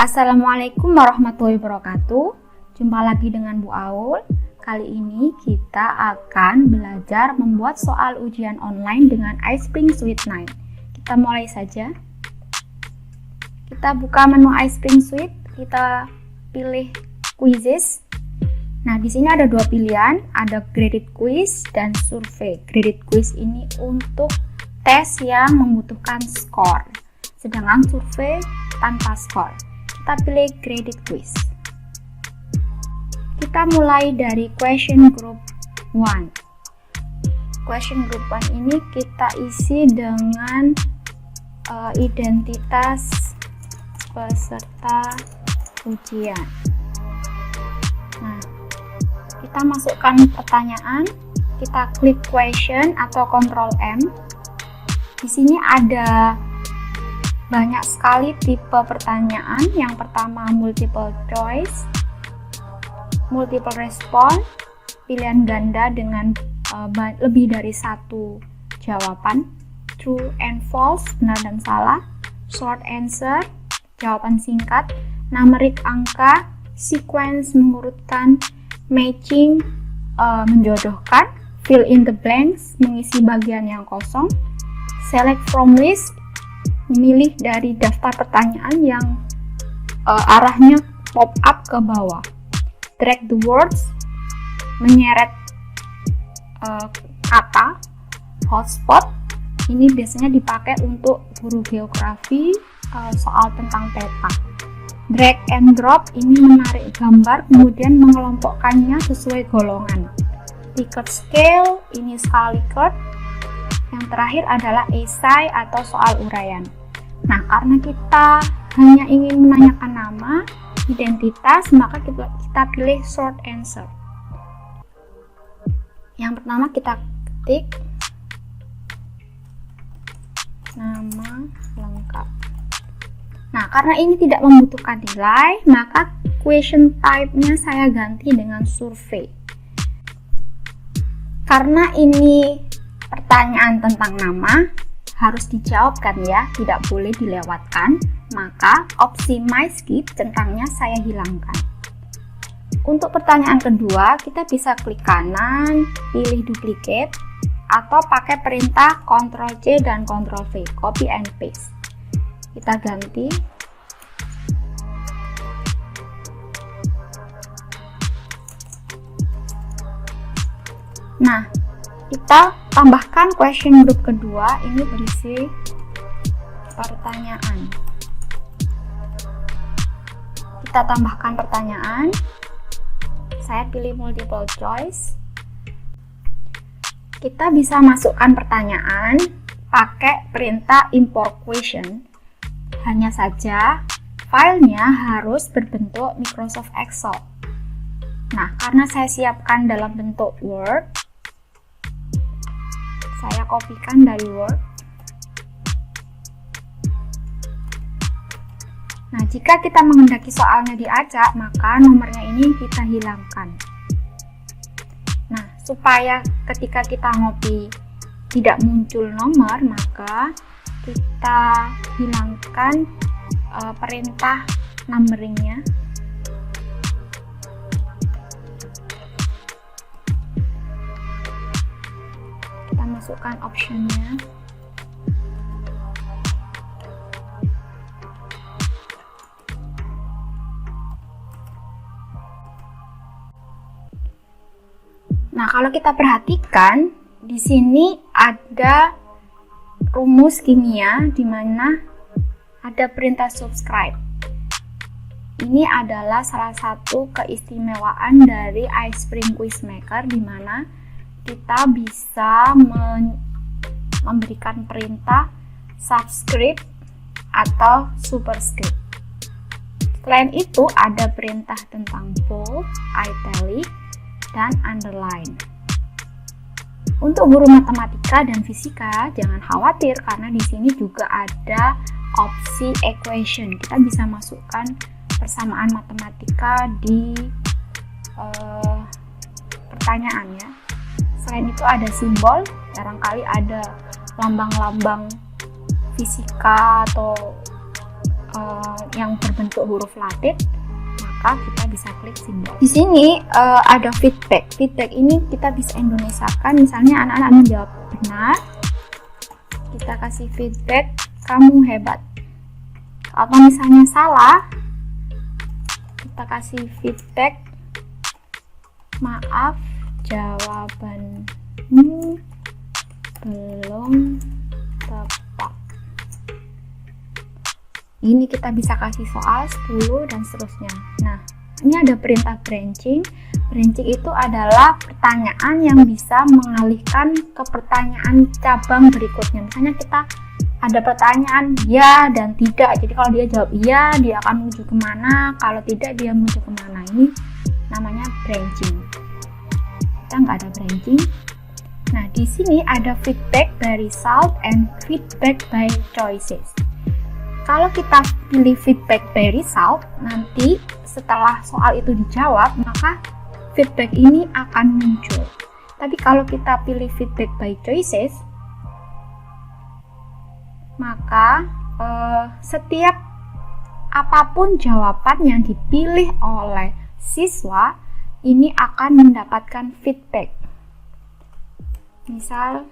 Assalamualaikum warahmatullahi wabarakatuh. Jumpa lagi dengan Bu Aul. Kali ini kita akan belajar membuat soal ujian online dengan iSpring Suite 9. Kita mulai saja. Kita buka menu iSpring Suite, kita pilih quizzes. Nah, di sini ada dua pilihan, ada graded quiz dan survei. Graded quiz ini untuk tes yang membutuhkan skor, sedangkan survei tanpa skor. Kita pilih graded quiz. Kita mulai dari question group 1. Question group 1 ini kita isi dengan identitas peserta ujian. Nah, kita masukkan pertanyaan, kita klik question atau Ctrl M. Di sini ada banyak sekali tipe pertanyaan. Yang pertama multiple choice, multiple response, pilihan ganda dengan lebih dari satu jawaban, true and false, benar dan salah, short answer, jawaban singkat, numerik angka, sequence mengurutkan, matching menjodohkan, fill in the blanks mengisi bagian yang kosong, select from list memilih dari daftar pertanyaan yang arahnya pop up ke bawah, drag the words menyeret kata, hotspot ini biasanya dipakai untuk guru geografi soal tentang peta, drag and drop ini menarik gambar kemudian mengelompokkannya sesuai golongan, Likert scale ini skala Likert. Yang terakhir adalah esai atau soal uraian. Nah, karena kita hanya ingin menanyakan nama, identitas, maka kita pilih short answer. Yang pertama kita ketik nama lengkap. Nah, karena ini tidak membutuhkan nilai, maka question type-nya saya ganti dengan survei. Karena ini pertanyaan tentang nama harus dijawabkan ya, tidak boleh dilewatkan, maka opsi my skip centangnya saya hilangkan. Untuk pertanyaan kedua, kita bisa klik kanan, pilih duplicate, atau pakai perintah Ctrl C dan Ctrl V, copy and paste. Kita ganti. Nah, kita tambahkan question group kedua, ini berisi pertanyaan. Kita tambahkan pertanyaan. Saya pilih multiple choice. Kita bisa masukkan pertanyaan pakai perintah import question. Hanya saja filenya harus berbentuk Microsoft Excel. Nah, karena saya siapkan dalam bentuk Word, saya kopikan dari Word. Nah, jika kita menghendaki soalnya diacak, maka nomornya ini kita hilangkan. Nah, supaya ketika kita ngopi tidak muncul nomor, maka kita hilangkan perintah numberingnya. Kita masukkan optionnya. Nah, kalau kita perhatikan di sini ada rumus kimia di mana ada perintah subscribe. Ini adalah salah satu keistimewaan dari iSpring Quizmaker di mana kita bisa memberikan perintah subscribe atau superscript. Selain itu ada perintah tentang bold, italic, dan underline. Untuk guru matematika dan fisika jangan khawatir karena di sini juga ada opsi equation. Kita bisa masukkan persamaan matematika di pertanyaan ya. Selain itu ada simbol, barangkali ada lambang-lambang fisika atau yang berbentuk huruf Latin, maka kita bisa klik simbol. Di sini ada feedback. Feedback ini kita bisa Indonesiakan. Misalnya anak-anak menjawab benar, kita kasih feedback, kamu hebat. Atau misalnya salah, kita kasih feedback, maaf, jawabanmu belum tepat. Ini kita bisa kasih soal 10 dan seterusnya. Nah, ini ada perintah branching. Branching itu adalah pertanyaan yang bisa mengalihkan ke pertanyaan cabang berikutnya. Misalnya kita ada pertanyaan ya dan tidak. Jadi kalau dia jawab ya, dia akan menuju kemana. Kalau tidak, dia menuju kemana. Ini namanya branching. Kita nggak ada branching. Nah, di sini ada feedback by result and feedback by choices. Kalau kita pilih feedback by result, nanti setelah soal itu dijawab, maka feedback ini akan muncul. Tapi kalau kita pilih feedback by choices, maka setiap apapun jawaban yang dipilih oleh siswa, ini akan mendapatkan feedback. Misal,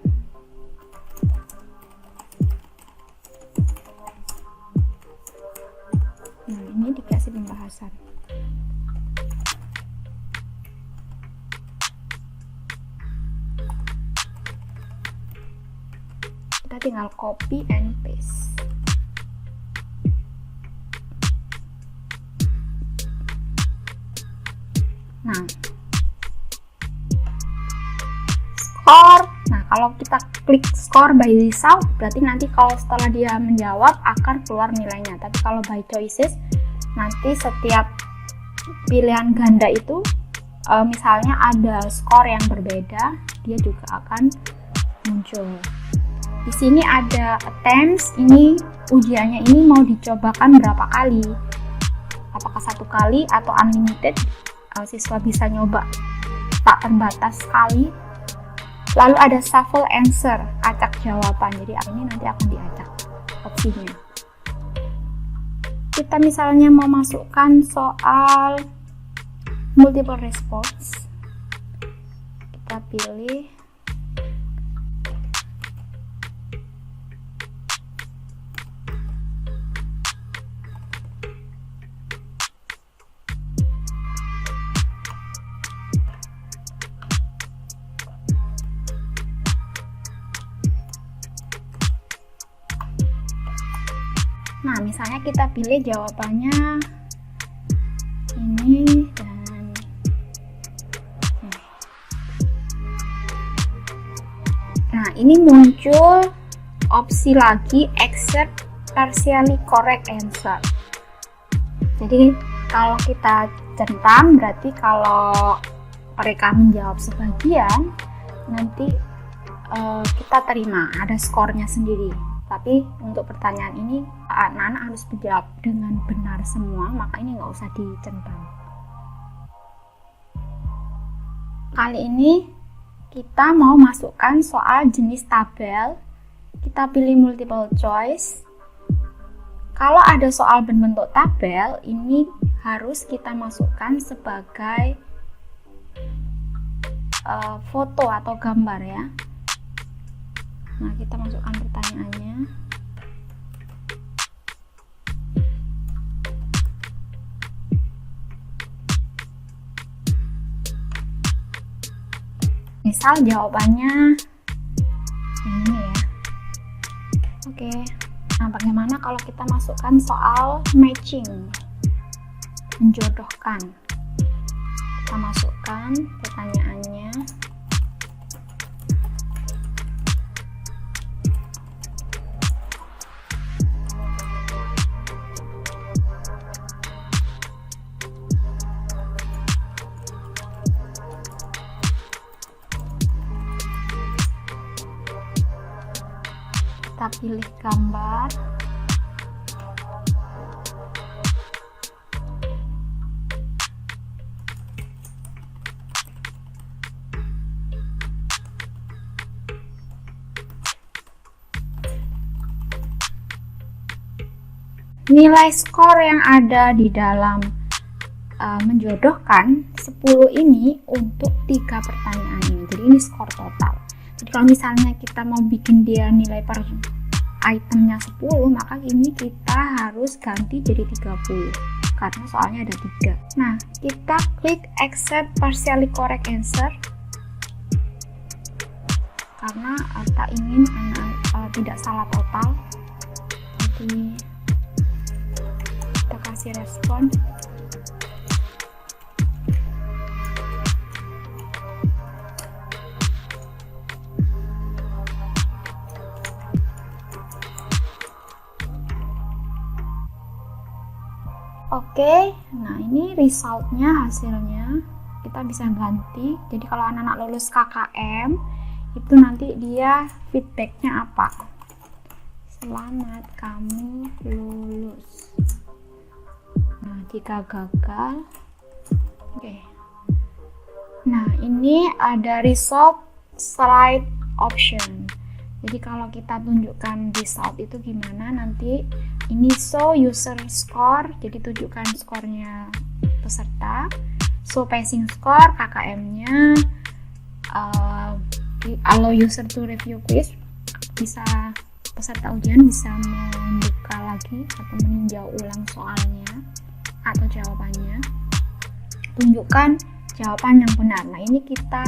ini dikasih pembahasan. Kita tinggal copy and paste. Nah, skor. Nah, kalau kita klik score by result, berarti nanti kalau setelah dia menjawab akan keluar nilainya. Tapi kalau by choices, nanti setiap pilihan ganda itu misalnya ada skor yang berbeda, dia juga akan muncul. Di sini ada attempts. Ini ujiannya ini mau dicobakan berapa kali? Apakah 1 kali atau unlimited? Siswa bisa nyoba tak terbatas sekali. Lalu ada shuffle answer, acak jawaban. Jadi ini nanti akan diacak opsinya. Kita misalnya mau masukkan soal multiple response. Kita pilih Nah, misalnya kita pilih jawabannya ini dan nah, ini muncul opsi lagi accept partially correct answer. Jadi kalau kita centang, berarti kalau mereka menjawab sebagian, nanti kita terima ada skornya sendiri. Tapi untuk pertanyaan ini anak-anak harus menjawab dengan benar semua, maka ini nggak usah dicentang. Kali ini kita mau masukkan soal jenis tabel. Kita pilih multiple choice. Kalau ada soal berbentuk tabel, ini harus kita masukkan sebagai foto atau gambar ya. Nah, kita masukkan pertanyaannya. Misal jawabannya ini ya. Oke. Nah, bagaimana kalau kita masukkan soal matching, menjodohkan? Kita masukkan pertanyaannya. Kita pilih gambar. nilai skor yang ada di dalam menjodohkan 10 ini untuk 3 pertanyaan ini. Jadi ini skor total. Jadi kalau misalnya kita mau bikin dia nilai per itemnya 10, maka ini kita harus ganti jadi 30 karena soalnya ada 3. Nah, kita klik accept partially correct answer karena kita ingin tidak salah total. Jadi kita kasih respon. Oke, nah ini resultnya, hasilnya kita bisa ganti. Jadi kalau anak-anak lulus KKM itu nanti dia feedbacknya apa? Selamat kamu lulus. Nah, jika gagal, oke. Nah, ini ada result slide option. Jadi kalau kita tunjukkan result itu gimana, nanti ini show user score, jadi tunjukkan skornya peserta, show passing score KKM-nya, allow user to review quiz, bisa peserta ujian bisa membuka lagi atau meninjau ulang soalnya atau jawabannya, tunjukkan jawaban yang benar. Nah, ini kita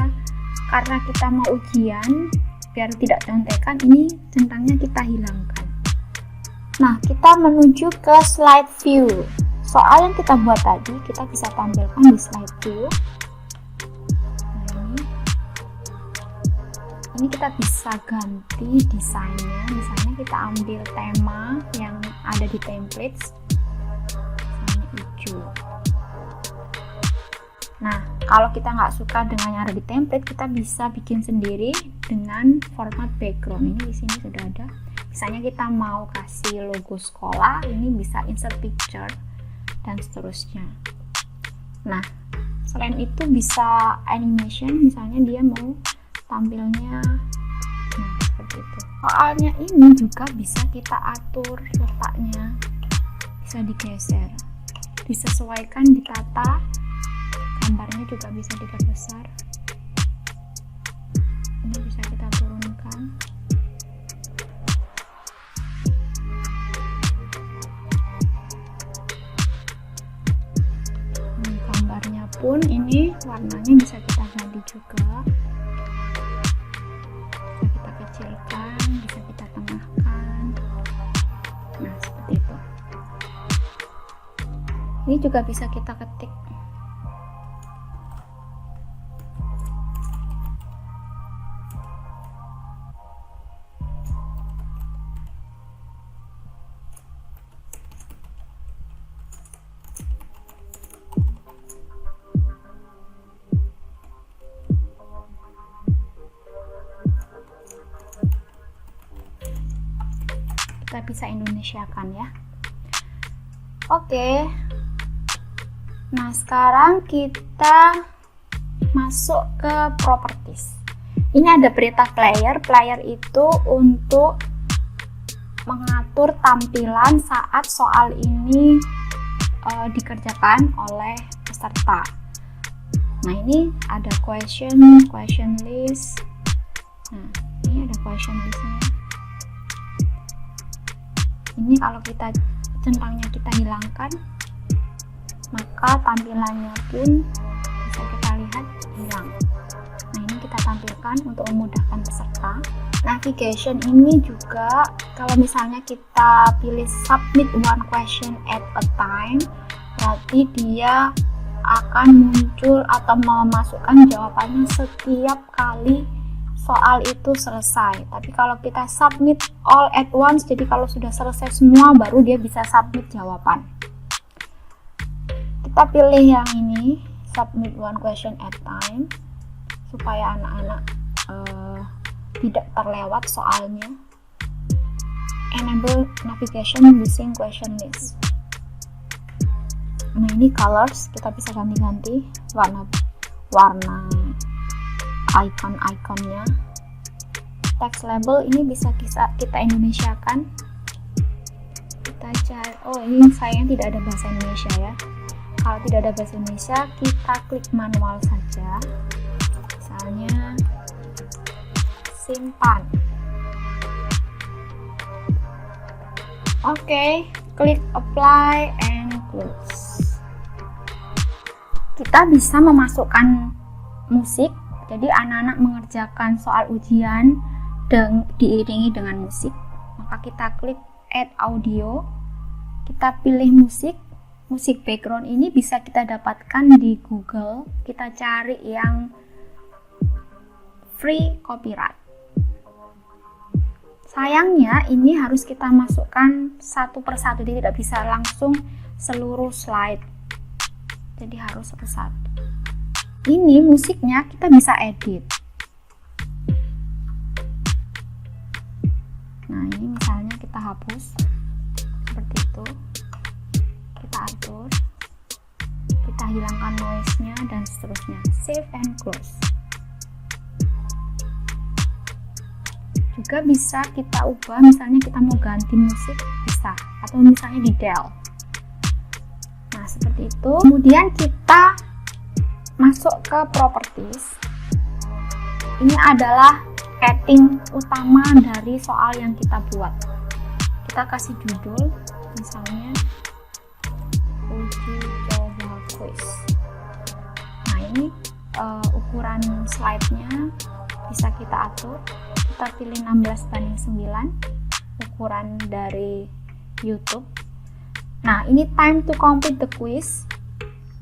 karena kita mau ujian biar tidak contekan, ini centangnya kita hilangkan. Nah, kita menuju ke slide view. Soal yang kita buat tadi kita bisa tampilkan di slide view. Nah, ini kita bisa ganti desainnya. Misalnya kita ambil tema yang ada di templates, misalnya hijau. Nah, kalau kita nggak suka dengan yang ada di template, kita bisa bikin sendiri dengan format background. Ini di sini sudah ada. Misalnya kita mau kasih logo sekolah, ini bisa insert picture dan seterusnya. Nah, selain itu bisa animation, misalnya dia mau tampilnya seperti itu. Soalnya ini juga bisa kita atur letaknya, bisa digeser, disesuaikan, ditata. Gambarnya juga bisa diperbesar. Ini bisa kita turunkan. Gambarnya pun ini warnanya bisa kita ganti juga. Bisa kita kecilkan, bisa kita tengahkan. Nah, seperti itu. Ini juga bisa kita ketik. Kita bisa Indonesiakan ya. Oke. Nah, sekarang kita masuk ke properties. Ini ada berita player. Player itu untuk mengatur tampilan saat soal ini dikerjakan oleh peserta. Nah, ini ada question list. Nah, ini ada question listnya. Ini kalau kita centangnya kita hilangkan, maka tampilannya pun bisa kita lihat hilang. Nah, ini kita tampilkan untuk memudahkan peserta. Navigation ini juga kalau misalnya kita pilih submit one question at a time, berarti dia akan muncul atau memasukkan jawabannya setiap kali soal itu selesai. Tapi kalau kita submit all at once, jadi kalau sudah selesai semua baru dia bisa submit jawaban. Kita pilih yang ini, submit one question at time, supaya anak-anak tidak terlewat soalnya. Enable navigation using question list. Nah, ini colors kita bisa ganti-ganti warna icon-iconnya. Text label ini bisa kita Indonesiakan. Kita kita cari, oh ini sayangnya tidak ada bahasa Indonesia ya. Kalau tidak ada bahasa Indonesia, kita klik manual saja. Misalnya simpan. Oke, klik apply and close. Kita bisa memasukkan musik, jadi anak-anak mengerjakan soal ujian dan diiringi dengan musik. Maka kita klik add audio, kita pilih musik. Musik background ini bisa kita dapatkan di Google. Kita cari yang free copyright. Sayangnya ini harus kita masukkan satu persatu, jadi tidak bisa langsung seluruh slide. Jadi harus satu-satu. Ini musiknya kita bisa edit. Nah, ini misalnya kita hapus seperti itu. Kita atur. Kita hilangkan noise-nya dan seterusnya. Save and close. Juga bisa kita ubah, misalnya kita mau ganti musik bisa, atau misalnya di del. Nah, seperti itu. Kemudian kita masuk ke properties. Ini adalah heading utama dari soal yang kita buat. Kita kasih judul, misalnya uji coba quiz. Nah, ini ukuran slide-nya bisa kita atur. Kita pilih 16:9 ukuran dari YouTube. Nah, ini time to complete the quiz.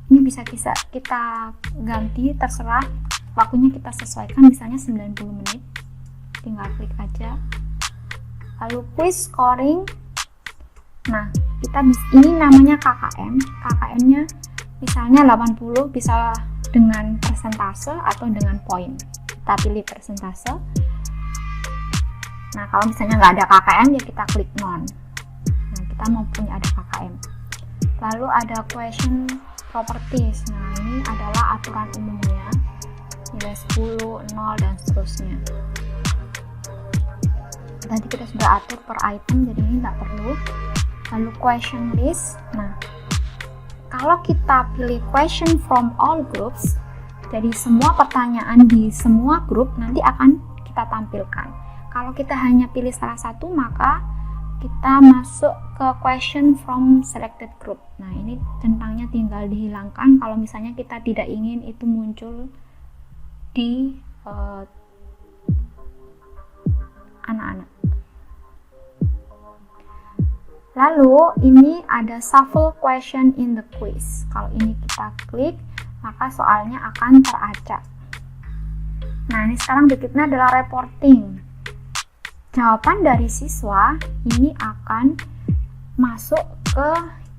Ini bisa kita ganti, terserah waktunya kita sesuaikan, misalnya 90 menit. Tinggal klik aja. Lalu quiz scoring. Nah, ini namanya KKM. KKM-nya misalnya 80, bisa dengan persentase atau dengan poin. Kita pilih persentase. Nah, kalau misalnya nggak ada KKM, ya kita klik non. Nah, kita mau punya ada KKM. Lalu ada question properties. Nah, ini adalah aturan umumnya. Nilai 10, 0, dan seterusnya. Tadi kita sudah atur per item, jadi ini nggak perlu. Lalu question list. Nah, kalau kita pilih question from all groups, jadi semua pertanyaan di semua grup nanti akan kita tampilkan. Kalau kita hanya pilih salah satu, maka kita masuk ke question from selected group. Nah, ini centangnya tinggal dihilangkan kalau misalnya kita tidak ingin itu muncul di anak-anak. Lalu ini ada shuffle question in the quiz. Kalau ini kita klik, maka soalnya akan teracak. Nah, ini sekarang berikutnya adalah reporting. Jawaban dari siswa ini akan masuk ke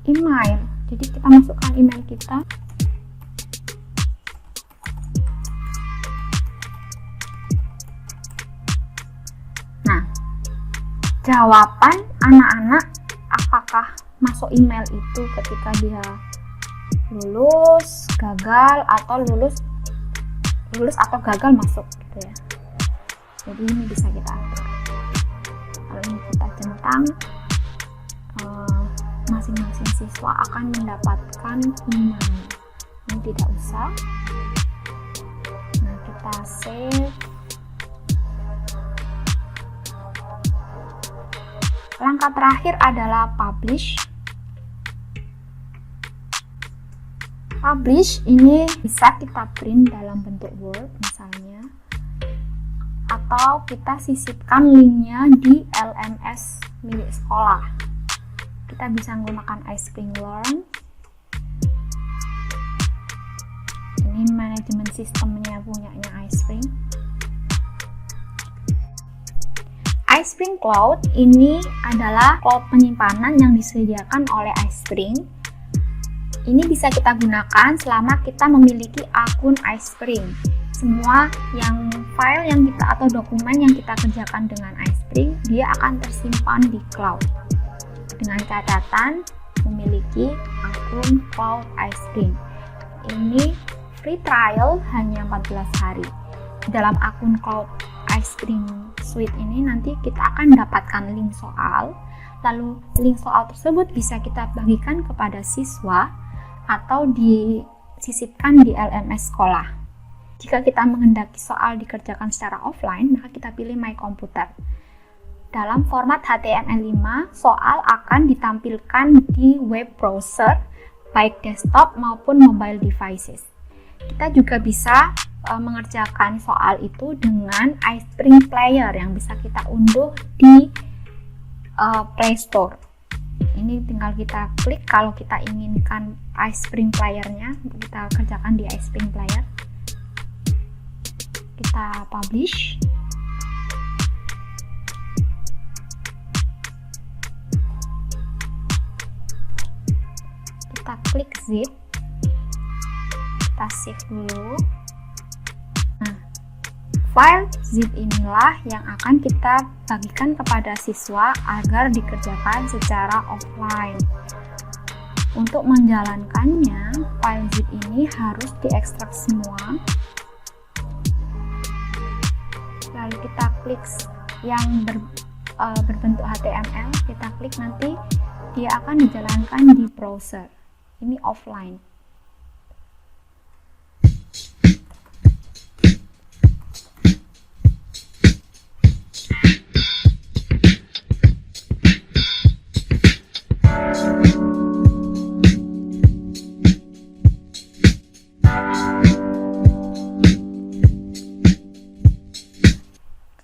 email. Jadi kita masukkan email kita. Nah, jawaban anak-anak apakah masuk email itu ketika dia lulus, gagal, atau lulus atau gagal masuk gitu ya. Jadi ini bisa kita atur. Kalau ini kita centang, masing-masing siswa akan mendapatkan email. Ini tidak usah. Nah, kita save. Langkah terakhir adalah publish. Publish ini bisa kita print dalam bentuk Word misalnya, atau kita sisipkan linknya di LMS milik sekolah. Kita bisa menggunakan iSpring Learn. Ini manajemen sistemnya punyanya iSpring. iSpring Cloud ini adalah cloud penyimpanan yang disediakan oleh iSpring. Ini bisa kita gunakan selama kita memiliki akun iSpring. Semua file yang kita atau dokumen yang kita kerjakan dengan iSpring, dia akan tersimpan di cloud. Dengan catatan memiliki akun cloud iSpring. Ini free trial hanya 14 hari. Dalam akun cloud iSpring Suite ini nanti kita akan dapatkan link soal, Lalu link soal tersebut bisa kita bagikan kepada siswa atau disisipkan di LMS sekolah. Jika kita menghendaki soal dikerjakan secara offline, maka kita pilih My Computer. Dalam format HTML5, soal akan ditampilkan di web browser, baik desktop maupun mobile devices. Kita juga bisa mengerjakan soal itu dengan iSpring Player yang bisa kita unduh di Play Store. Ini tinggal kita klik kalau kita inginkan iSpring Player-nya, kita kerjakan di iSpring Player. Kita publish. Kita klik zip. Kita save dulu. Nah, file zip inilah yang akan kita bagikan kepada siswa agar dikerjakan secara offline. Untuk menjalankannya, file zip ini harus diekstrak semua. Lalu kita klik yang berbentuk HTML, kita klik, nanti dia akan dijalankan di browser. Ini offline.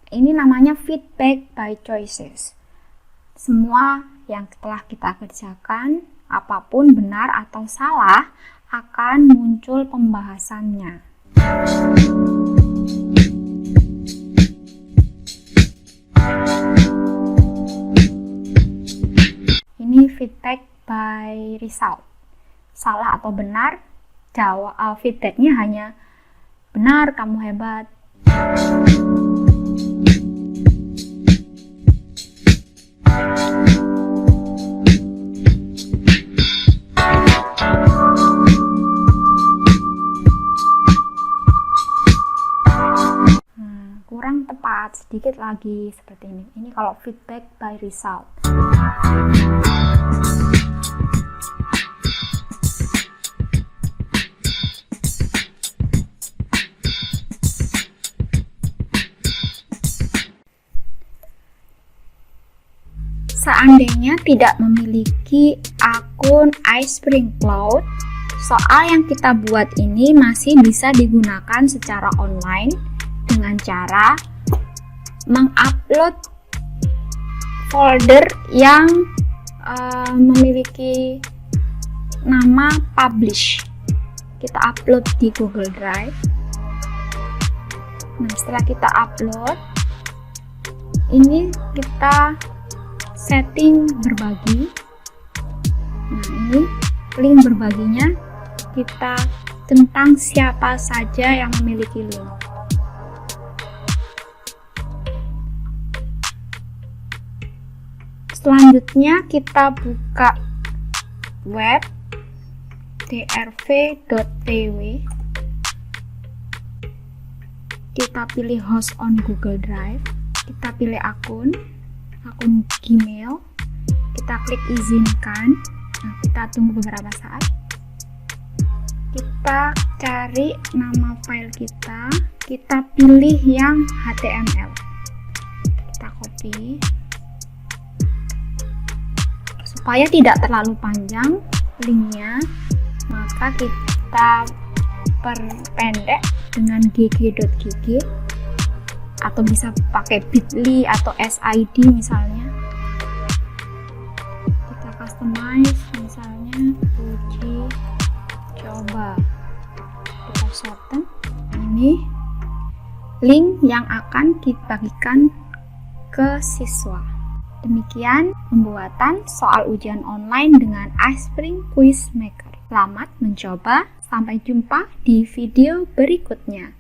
Ini namanya feedback by choices. Semua yang telah kita kerjakan, apapun benar atau salah, akan muncul pembahasannya. Ini feedback by result. Salah atau benar, feedbacknya hanya benar, kamu hebat. Kurang tepat, sedikit lagi, seperti ini. Ini kalau feedback by result. Seandainya tidak memiliki akun iSpring Cloud, soal yang kita buat ini masih bisa digunakan secara online dengan cara mengupload folder yang memiliki nama publish. Kita upload di Google Drive. Nah, setelah kita upload, ini kita setting berbagi. Nah, ini link berbaginya kita tentang siapa saja yang memiliki link. Selanjutnya kita buka web drv.tw. Kita pilih host on Google Drive. Kita pilih akun Gmail. Kita klik izinkan. Nah, kita tunggu beberapa saat. Kita cari nama file kita. Kita pilih yang HTML. Kita copy. Supaya tidak terlalu panjang linknya, maka kita perpendek dengan gg.gg atau bisa pakai bit.ly atau SID misalnya. Kita customize misalnya uji coba. Kita shorten. Ini link yang akan dibagikan ke siswa. Demikian pembuatan soal ujian online dengan iSpring Quiz Maker. Selamat mencoba, sampai jumpa di video berikutnya.